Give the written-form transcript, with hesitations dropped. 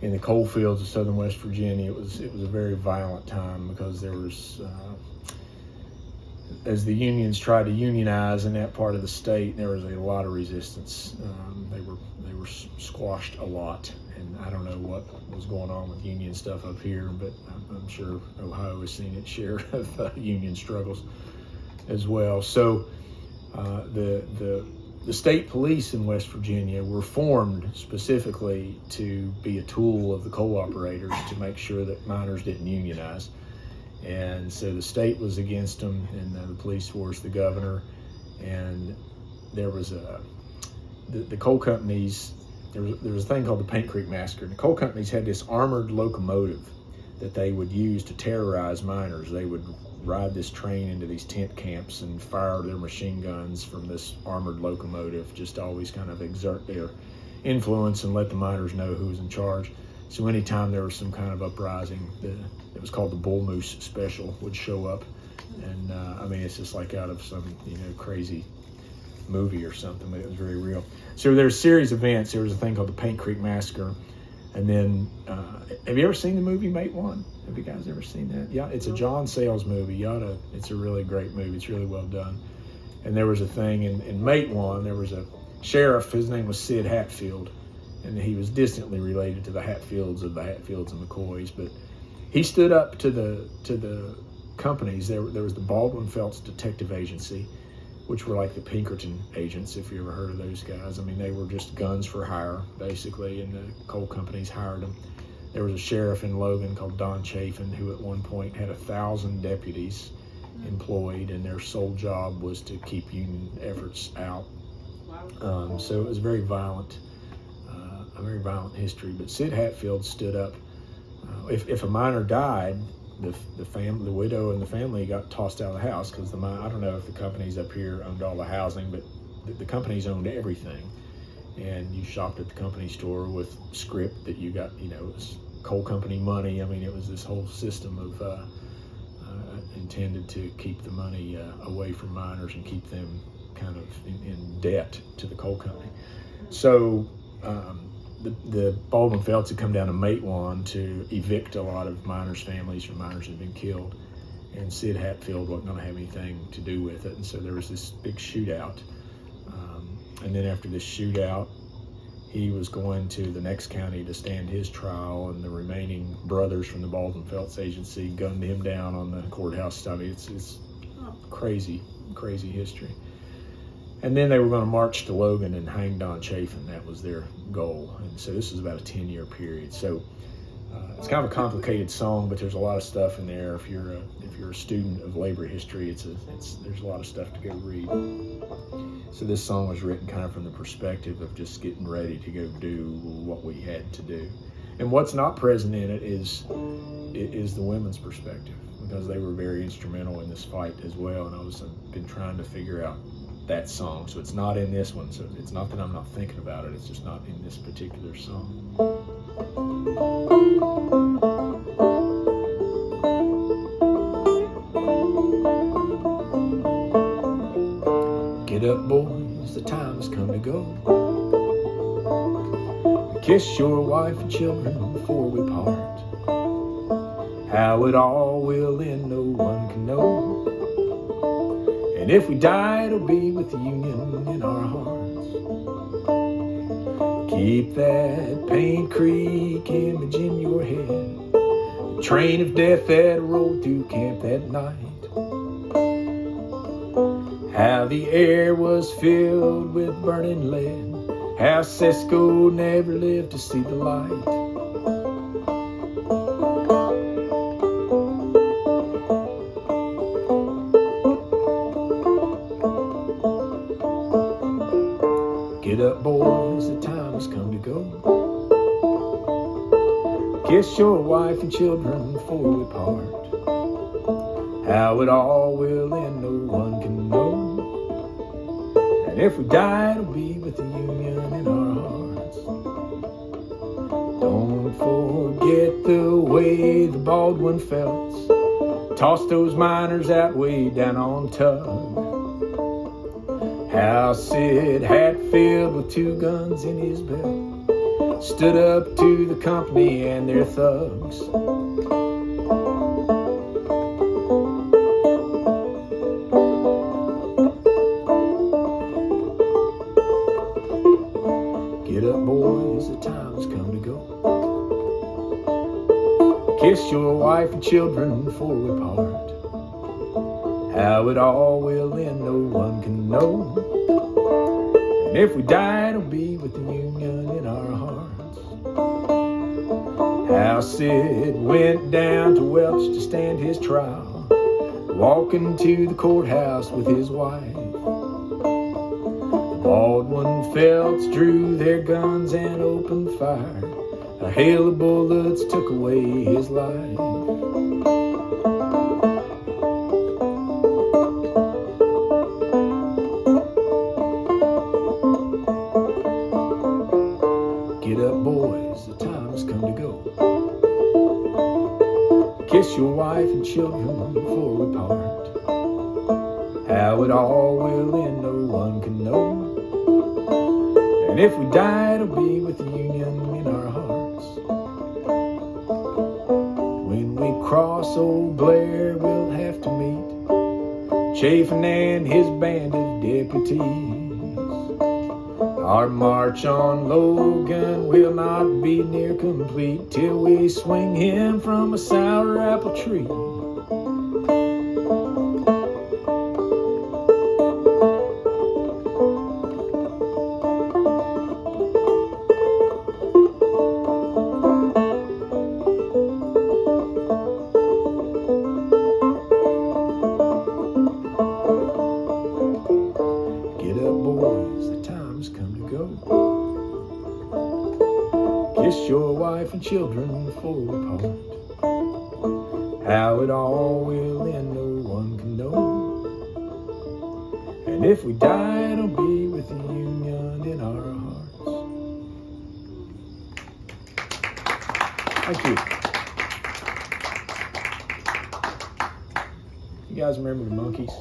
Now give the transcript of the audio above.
in the coal fields of southern West Virginia. It was a very violent time because there was, as the unions tried to unionize in that part of the state, there was a lot of resistance. They were squashed a lot, and I don't know what was going on with union stuff up here, but I'm sure Ohio has seen its share of union struggles as well. So the state police in West Virginia were formed specifically to be a tool of the coal operators to make sure that miners didn't unionize. And so the state was against them, and the police force, the governor, and there was the coal companies. There was a thing called the Paint Creek Massacre. The coal companies had this armored locomotive that they would use to terrorize miners. They would ride this train into these tent camps and fire their machine guns from this armored locomotive, just to always kind of exert their influence and let the miners know who was in charge. So anytime there was some kind of uprising, it was called the Bull Moose Special, would show up. And I mean, it's just like out of some, crazy movie or something, but it was very real. So there's a series of events. There was a thing called the Paint Creek Massacre. And then, have you ever seen the movie Mate One? Have you guys ever seen that? Yeah, it's a John Sayles movie. It's a really great movie. It's really well done. And there was a thing in Mate One, there was a sheriff, his name was Sid Hatfield, and he was distantly related to the Hatfields and McCoys, but he stood up to the companies. There was the Baldwin Felts Detective Agency, which were like the Pinkerton agents, if you ever heard of those guys. I mean, they were just guns for hire, basically, and the coal companies hired them. There was a sheriff in Logan called Don Chafin, who at one point had 1,000 deputies employed, and their sole job was to keep union efforts out. So it was a very violent history. But Sid Hatfield stood up. If a miner died, the widow and the family got tossed out of the house, because I don't know if the companies up here owned all the housing, but the companies owned everything. And you shopped at the company store with script that you got, it was coal company money. I mean, it was this whole system of intended to keep the money away from miners and keep them kind of in debt to the coal company. So the Baldwin Felts had come down to Mate One to evict a lot of miners' families from miners that had been killed, and Sid Hatfield wasn't going to have anything to do with it. And so there was this big shootout. And then after this shootout, he was going to the next county to stand his trial, and the remaining brothers from the Baldwin Felts agency gunned him down on the courthouse. I mean, it's crazy history. And then they were going to march to Logan and hang Don Chafin. That was their goal. And so this was about a 10-year period. So it's kind of a complicated song, but there's a lot of stuff in there. If you're a student of labor history, there's a lot of stuff to go read. So this song was written kind of from the perspective of just getting ready to go do what we had to do. And what's not present in it is the women's perspective, because they were very instrumental in this fight as well. And I've been trying to figure out that song. So it's not in this one. So it's not that I'm not thinking about it. It's just not in this particular song. Get up, boys, the time has come to go. Kiss your wife and children before we part. How it all will end, no one can know. And if we die, it'll be with the Union in our hearts. Keep that Paint Creek image in your head. The train of death that rolled through camp that night. How the air was filled with burning lead. How Cisco never lived to see the light. Get up, boys, the time has come to go. Kiss your wife and children before we part. How it all will end, no one can know. And if we die, it'll be with the Union in our hearts. Don't forget the way the Baldwin Felts tossed those miners out way down on Tug. How Sid Hatfield with 2 guns in his belt stood up to the company and their thugs. Get up, boys, the time has come to go. Kiss your wife and children before we part. How it all will end, no one can know. And if we die, it'll be with the Union in our hearts. How Sid went down to Welch to stand his trial, walking to the courthouse with his wife. The Baldwin Felts drew their guns and opened fire. A hail of bullets took away his life. Get up, boys, the time has come to go. Kiss your wife and children before we part. How it all will end, no one can know. And if we die, it'll be with the Union in our hearts. When we cross old Blair, we'll have to meet Chafin and his band of deputies. Our march on Logan will not be near complete till we swing him from a sour apple tree. Get up, boys, the time's come to go. Kiss your wife and children before we part. How it all will end, no one can know. And if we die, it'll be with the Union in our hearts. Thank you. You guys remember the Monkees?